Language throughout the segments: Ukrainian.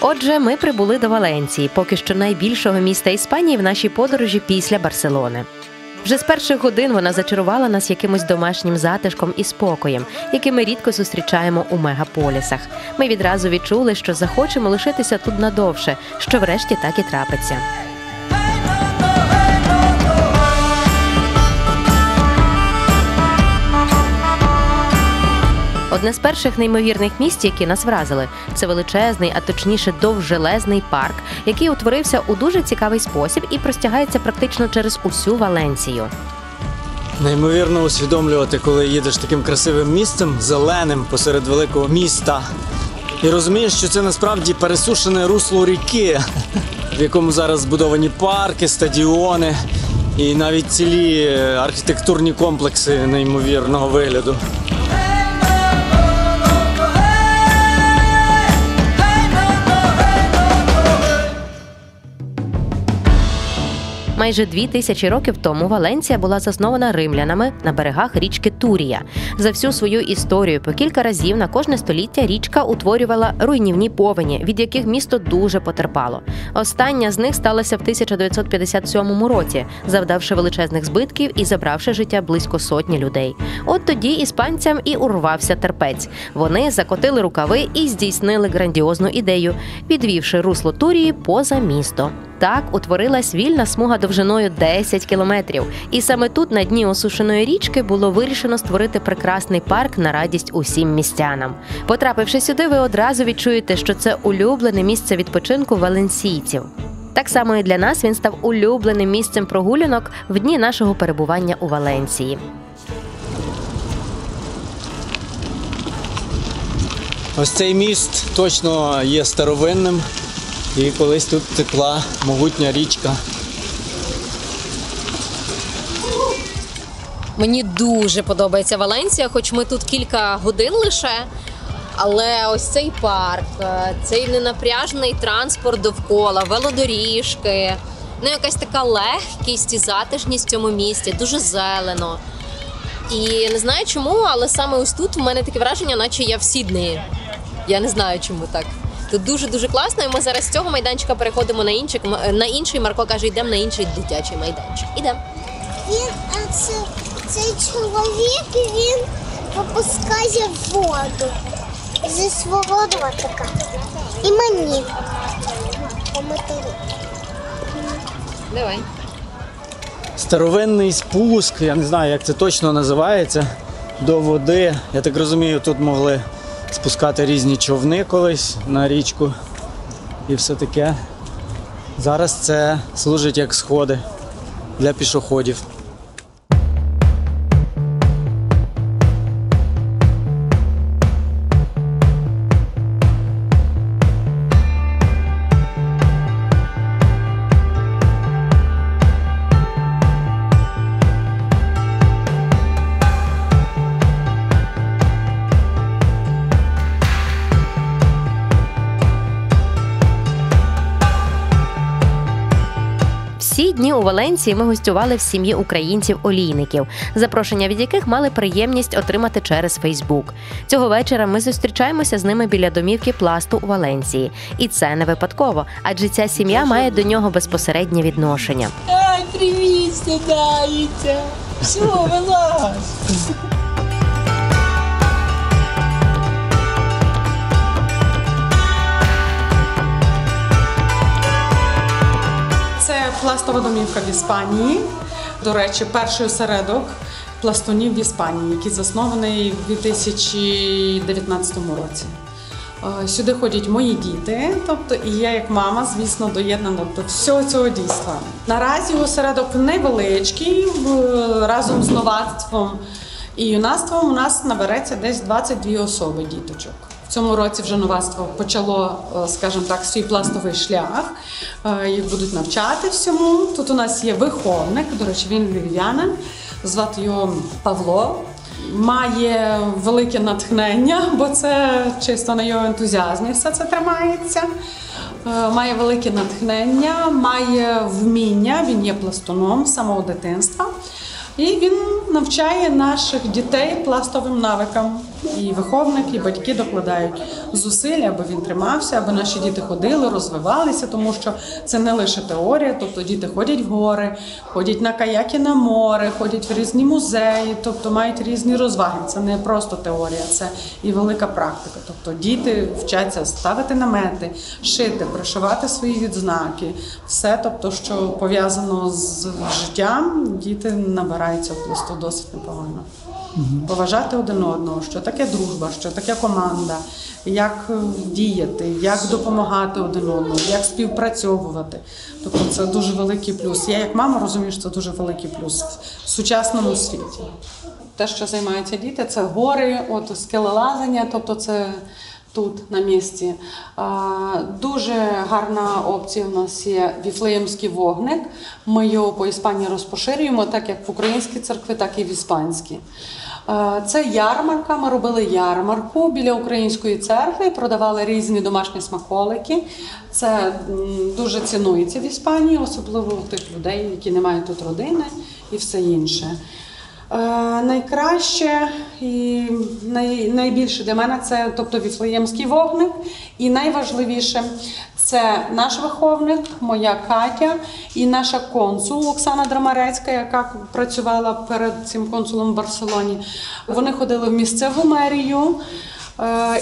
Отже, ми прибули до Валенції, поки що найбільшого міста Іспанії в нашій подорожі після Барселони. Вже з перших годин вона зачарувала нас якимось домашнім затишком і спокоєм, який ми рідко зустрічаємо у мегаполісах. Ми відразу відчули, що захочемо лишитися тут надовше, що врешті так і трапиться. Одне з перших неймовірних місць, які нас вразили – це величезний, а точніше довжелезний парк, який утворився у дуже цікавий спосіб і простягається практично через усю Валенцію. Неймовірно усвідомлювати, коли їдеш таким красивим місцем, зеленим, посеред великого міста. І розумієш, що це насправді пересушене русло ріки, в якому зараз збудовані парки, стадіони і навіть цілі архітектурні комплекси неймовірного вигляду. Майже 2000 років тому Валенція була заснована римлянами на берегах річки Турія. За всю свою історію по кілька разів на кожне століття річка утворювала руйнівні повені, від яких місто дуже потерпало. Остання з них сталася в 1957 році, завдавши величезних збитків і забравши життя близько сотні людей. От тоді іспанцям і урвався терпець. Вони закотили рукави і здійснили грандіозну ідею, відвівши русло Турії поза місто. Так утворилась вільна смуга довжиною 10 кілометрів. І саме тут, на дні осушеної річки, було вирішено створити прекрасний парк на радість усім містянам. Потрапивши сюди, ви одразу відчуєте, що це улюблене місце відпочинку валенсійців. Так само і для нас він став улюбленим місцем прогулянок в дні нашого перебування у Валенції. Ось цей міст точно є старовинним. І колись тут текла могутня річка. Мені дуже подобається Валенція, хоч ми тут кілька годин лише. Але ось цей парк, цей ненапряжний транспорт довкола, велодоріжки, якась така легкість і затишність в цьому місті, дуже зелено. І не знаю чому, але саме ось тут в мене таке враження, наче я в Сіднеї. Я не знаю, чому так. Тут дуже-дуже класно, і ми зараз з цього майданчика переходимо на інший. Марко каже, йдемо на інший дитячий майданчик. Ідемо. Цей чоловік, він випускає воду зі свого ротика. І мені помити руки. Давай. Старовинний спуск, я не знаю, як це точно називається, до води. Я так розумію, тут могли спускати різні човни колись на річку і все таке. Зараз це служить як сходи для пішоходів. Всі дні у Валенції ми гостювали в сім'ї українців-олійників, запрошення від яких мали приємність отримати через Фейсбук. Цього вечора ми зустрічаємося з ними біля домівки Пласту у Валенції. І це не випадково, адже ця сім'я має до нього безпосереднє відношення. Ай, привіт, сідається! Все, вилазь! Це пластова домівка в Іспанії. До речі, перший осередок пластунів в Іспанії, який заснований в 2019 році. Сюди ходять мої діти, тобто і я як мама, звісно, доєднана до всього цього дійства. Наразі осередок невеличкий, разом з новацтвом і юнацтвом у нас набереться десь 22 особи діточок. В цьому році вже новацтво почало, скажімо так, свій пластовий шлях. Їх будуть навчати всьому. Тут у нас є виховник, до речі, він львів'янин, звати його Павло. Має велике натхнення, бо це чисто на його ентузіазмі все це тримається. Має велике натхнення, має вміння, він є пластуном з самого дитинства. І він навчає наших дітей пластовим навикам. І виховник, і батьки докладають зусиль, аби він тримався, аби наші діти ходили, розвивалися, тому що це не лише теорія, тобто діти ходять в гори, ходять на каяки на море, ходять в різні музеї, тобто мають різні розваги. Це не просто теорія, це і велика практика. Тобто діти вчаться ставити намети, шити, пришивати свої відзнаки. Все, тобто, що пов'язано з життям, діти набираються в пласту досить непогано. Поважати один одного, що таке дружба, що таке команда, як діяти, як допомагати один одному, як співпрацьовувати. Тобто це дуже великий плюс. Я як мама розумію, що це дуже великий плюс в сучасному світі. Те, що займаються діти, це гори, скелелазання, тобто це тут, на місці. Дуже гарна опція у нас є Віфлеємський вогник. Ми його по Іспанії розпоширюємо, так як в українській церкві, так і в іспанській. Це ярмарка, ми робили ярмарку біля української церкви, продавали різні домашні смаколики. Це дуже цінується в Іспанії, особливо у тих людей, які не мають тут родини і все інше. Найкраще і найбільше для мене це, тобто, Віфлеємський вогник. І найважливіше це наш виховник, моя Катя і наша консул Оксана Драмарецька, яка працювала перед цим консулом в Барселоні. Вони ходили в місцеву мерію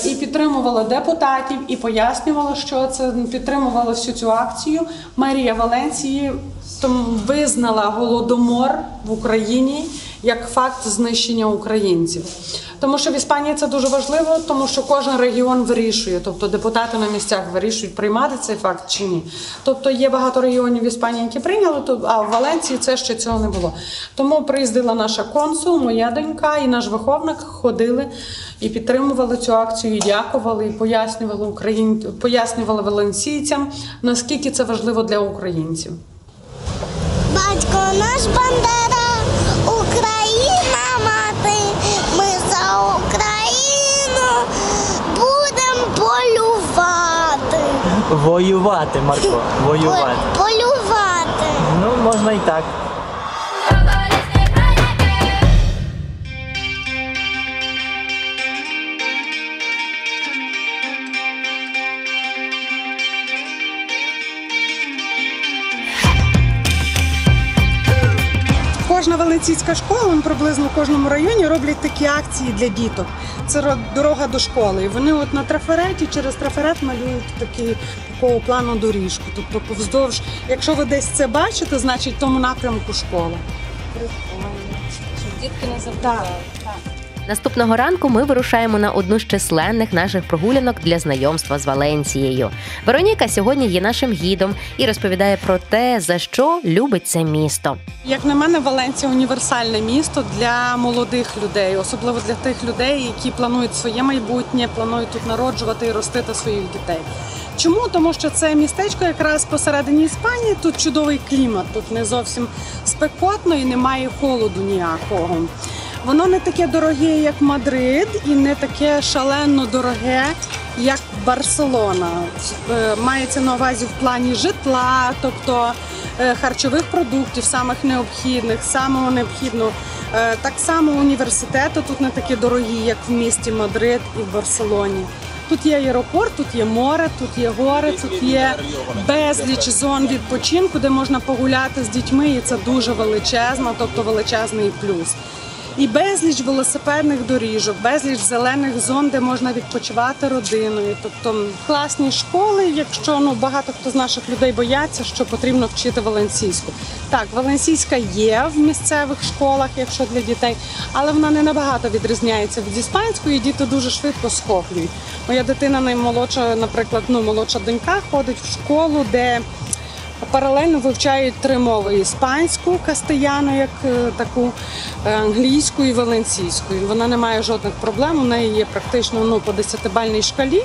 і підтримували депутатів, і пояснювали, що це, підтримували всю цю акцію. Мерія Валенсії визнала голодомор в Україні як факт знищення українців. Тому що в Іспанії це дуже важливо, тому що кожен регіон вирішує, тобто депутати на місцях вирішують, приймати цей факт чи ні. Тобто є багато регіонів в Іспанії, які прийняли, а в Валенції це ще цього не було. Тому приїздила наша консул, моя донька і наш виховник, ходили і підтримували цю акцію, і дякували, і пояснювали валенсійцям, наскільки це важливо для українців. Батько наш Бандера, Україна мати, ми за Україну будемо полювати. Воювати, Марко, воювати. Полювати. Ну, можна і так. Кожна валенсійська школа, приблизно в кожному районі, роблять такі акції для діток. Це дорога до школи. І вони на трафареті, через трафарет малюють такого плану доріжку. Тобто повздовж, якщо ви десь це бачите, значить в тому напрямку школа. Дітки не забувають. Наступного ранку ми вирушаємо на одну з численних наших прогулянок для знайомства з Валенсією. Вероніка сьогодні є нашим гідом і розповідає про те, за що любить це місто. Як на мене, Валенсія – універсальне місто для молодих людей, особливо для тих людей, які планують своє майбутнє, планують тут народжувати і ростити своїх дітей. Чому? Тому що це містечко якраз посередині Іспанії, тут чудовий клімат, тут не зовсім спекотно і немає холоду ніякого. Воно не таке дороге, як Мадрид, і не таке шалено дороге, як Барселона. Мається на увазі в плані житла, тобто харчових продуктів, самих необхідних, самого необхідного. Так само університети тут не такі дорогі, як в місті Мадрид і в Барселоні. Тут є аеропорт, тут є море, тут є гори, тут є безліч зон відпочинку, де можна погуляти з дітьми, і це дуже величезно, тобто величезний плюс. І безліч велосипедних доріжок, безліч зелених зон, де можна відпочивати родиною. Тобто класні школи, якщо багато хто з наших людей бояться, що потрібно вчити валенсійську. Так, валенсійська є в місцевих школах, якщо для дітей, але вона не набагато відрізняється від іспанської, і діти дуже швидко схоплюють. Моя дитина наймолодша, наприклад, молодша донька ходить в школу, де паралельно вивчають 3 мови: іспанську, кастеляну, як таку, англійську і валенсійську. Вона не має жодних проблем, у неї є практично по 10-бальній шкалі.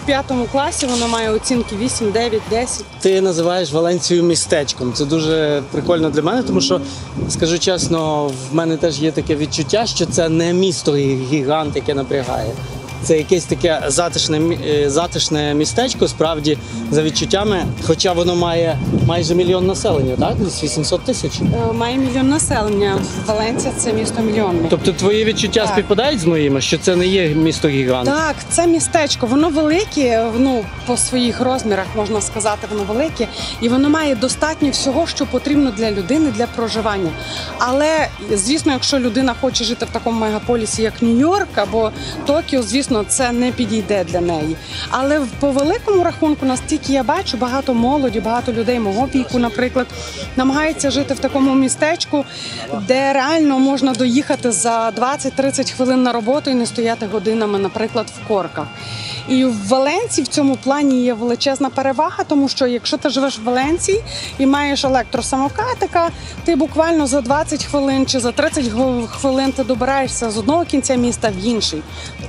В 5 класі вона має оцінки 8, 9, 10. Ти називаєш Валенсію містечком. Це дуже прикольно для мене, тому що, скажу чесно, в мене теж є таке відчуття, що це не місто гігант, яке напрягає. це якесь таке затишне містечко, справді, за відчуттями, хоча воно має майже 1 мільйон населення, так? Десь 800 тисяч. Має 1 мільйон населення. Валенція – це місто мільйонне. Тобто твої відчуття Так. співпадають з моїми, що це не є місто-гігант? Так, це містечко, воно велике, ну, по своїх розмірах, можна сказати, воно велике, і воно має достатньо всього, що потрібно для людини, для проживання. Але, звісно, якщо людина хоче жити в такому мегаполісі, як Нью-Йорк або Токіо, звісно, це не підійде для неї. Але по великому рахунку, настільки я бачу, багато молоді, багато людей мого віку, наприклад, намагаються жити в такому містечку, де реально можна доїхати за 20-30 хвилин на роботу і не стояти годинами, наприклад, в корках. І в Валенції в цьому плані є величезна перевага, тому що якщо ти живеш в Валенції і маєш електросамокатика, ти буквально за 20 хвилин чи за 30 хвилин ти добираєшся з одного кінця міста в інший.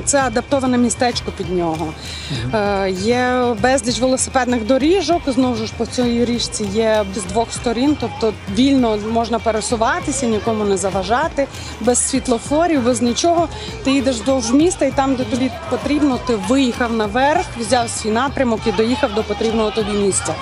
Це адаптоване містечко під нього. Є безліч велосипедних доріжок, знову ж по цій річці є з 2 сторін, тобто вільно можна пересуватися, нікому не заважати, без світлофорів, без нічого. Ти їдеш вздовж міста і там, де тобі потрібно, ти виїхав наверх, взяв свій напрямок і доїхав до потрібного тобі місця.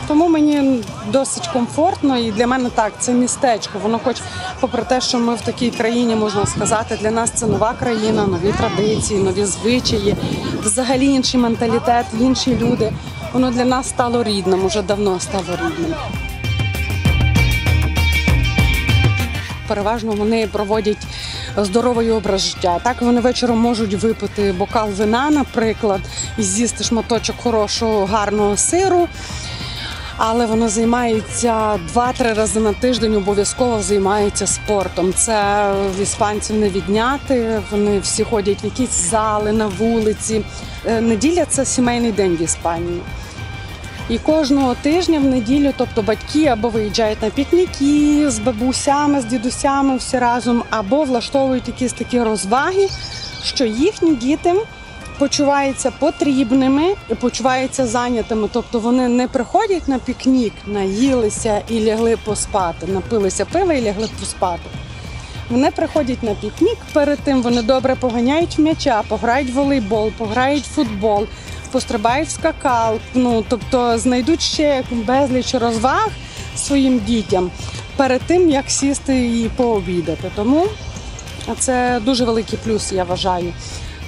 Тому мені досить комфортно і для мене так, це містечко. Воно хоч, попри те, що ми в такій країні, можна сказати, для нас це нова країна, нові традиції, нові звичаї, взагалі інший менталітет, інші люди. Воно для нас стало рідним, уже давно стало рідним. Переважно вони проводять здоровий образ життя. Так вони вечором можуть випити бокал вина, наприклад, і з'їсти шматочок хорошого, гарного сиру. Але вони займаються 2-3 рази на тиждень, обов'язково займаються спортом. Це в іспанців не відняти, вони всі ходять в якісь зали, на вулиці. Неділя – це сімейний день в Іспанії. І кожного тижня в неділю, тобто батьки або виїжджають на пікніки з бабусями, з дідусями всі разом, або влаштовують якісь такі розваги, що їхні діти почуваються потрібними і почуваються зайнятими. Тобто вони не приходять на пікнік, наїлися і лягли поспати, напилися пива і лягли поспати. Вони приходять на пікнік, перед тим вони добре поганяють м'яча, пограють в волейбол, пограють в футбол, пострибають в скакалку, тобто знайдуть ще безліч розваг своїм дітям перед тим, як сісти і пообідати. Тому це дуже великий плюс, я вважаю.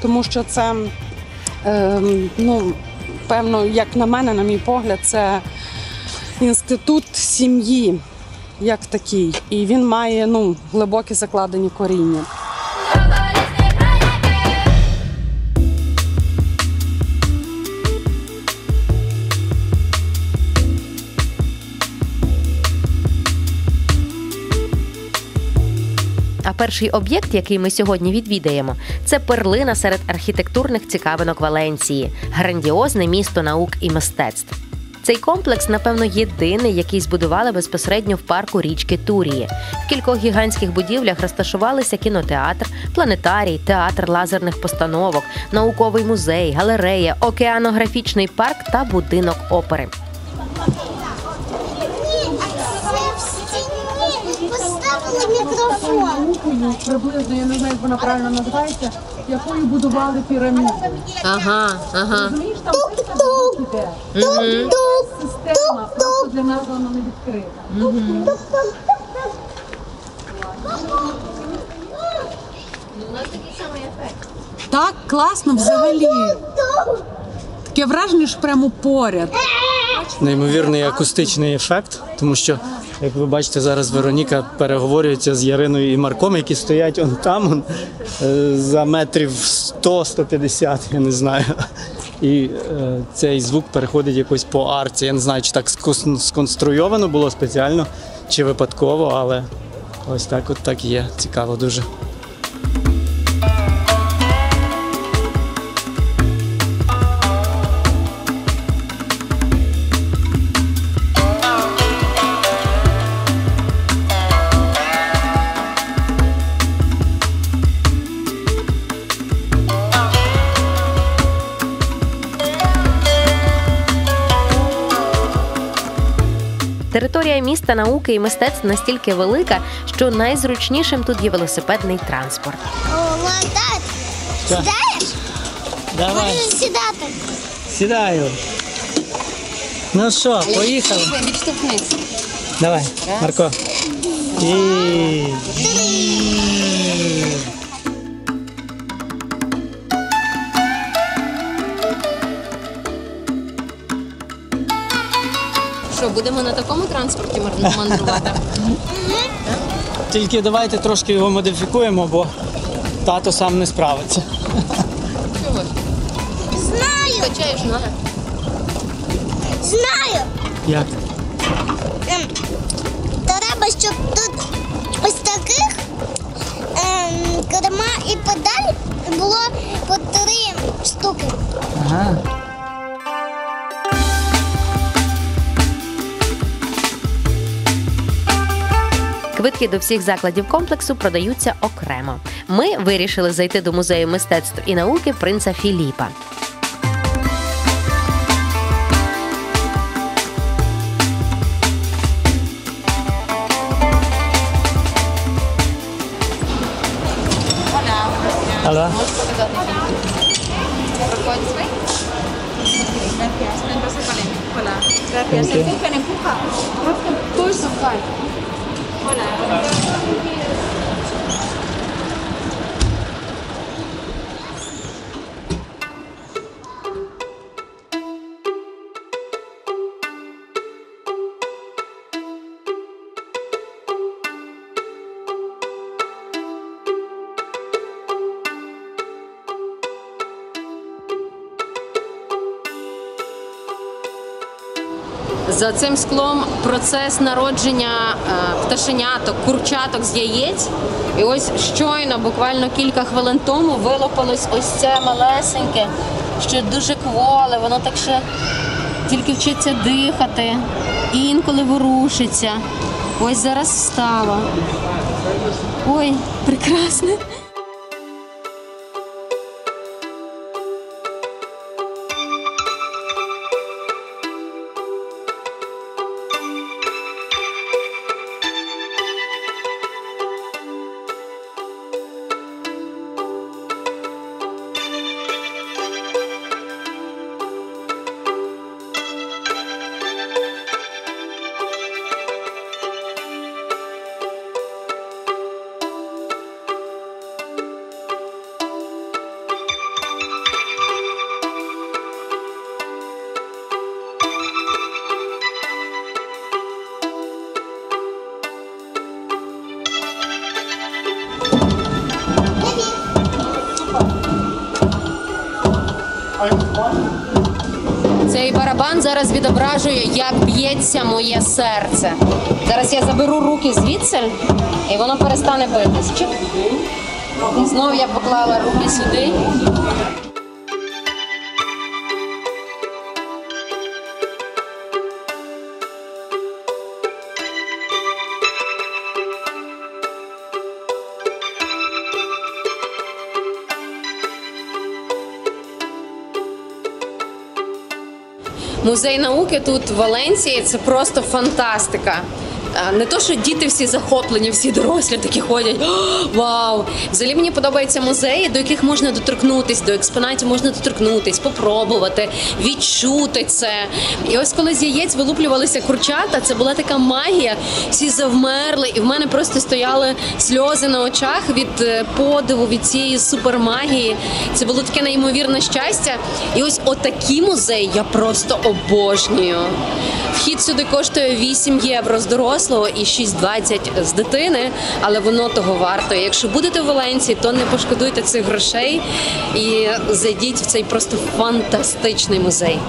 Тому що це, певно, як на мене, на мій погляд, це інститут сім'ї, як такий. І він має глибокі закладені коріння. А перший об'єкт, який ми сьогодні відвідаємо, це перлина серед архітектурних цікавинок Валенції – грандіозне місто наук і мистецтв. Цей комплекс, напевно, єдиний, який збудували безпосередньо в парку річки Турії. В кількох гігантських будівлях розташувалися кінотеатр, планетарій, театр лазерних постановок, науковий музей, галерея, океанографічний парк та будинок опери. Поставили мікрофон. Приблизно, я не знаю, як вона правильно називається, якою будували піраміди. Ага. Розумієш, там тук-тук, система, просто для нас вона не відкрита. Так, класно взагалі. Таке враження, що прямо поряд. Неймовірний акустичний ефект, тому що, як ви бачите, зараз Вероніка переговорюється з Яриною і Марком, які стоять там, за метрів 100-150, я не знаю. І цей звук переходить якось по арці. Я не знаю, чи так сконструйовано було спеціально, чи випадково, але ось так є. Цікаво дуже. Територія міста науки і мистецтв настільки велика, що найзручнішим тут є велосипедний транспорт. О, Мандат, знаєш, Давай. Можеш сідати. Сідаю. Ну що, поїхали? Відштовхнись. Давай, Марко. І... Що, будемо на такому транспорті мандрувати? Тільки давайте трошки його модифікуємо, бо тато сам не справиться. Чого? Знаю, Качаєш ноги? знаю. Як? Треба, щоб тут ось таких керма і педаль було по 3 штуки. Ага. Квитки до всіх закладів комплексу продаються окремо. Ми вирішили зайти до музею мистецтв і науки принца Філіпа. Алло. Можеш показати фільм? Проходь свій. За цим склом процес народження пташеняток, курчаток з яєць. І ось щойно, буквально кілька хвилин тому, вилопалось ось це малесеньке, що дуже кволе, воно так ще тільки вчиться дихати, інколи ворушиться. Ось зараз встало. Ой, прекрасне. Цей барабан зараз відображує, як б'ється моє серце. Зараз я заберу руки звідси, і воно перестане битись. Чик. І знову я поклала руки сюди. Музей науки тут в Валенції – це просто фантастика. Не то, що діти всі захоплені, всі дорослі такі ходять. Вау! Взагалі мені подобаються музеї, до яких можна доторкнутися, до експонатів можна доторкнутися, попробувати, відчути це. І ось коли з яєць вилуплювалися курчата, це була така магія, всі завмерли, і в мене просто стояли сльози на очах від подиву, від цієї супермагії. Це було таке неймовірне щастя. І ось отакі музеї я просто обожнюю. Вхід сюди коштує 8 євро з дорослого і 6,20 з дитини, але воно того варто. Якщо будете в Валенції, то не пошкодуйте цих грошей і зайдіть в цей просто фантастичний музей.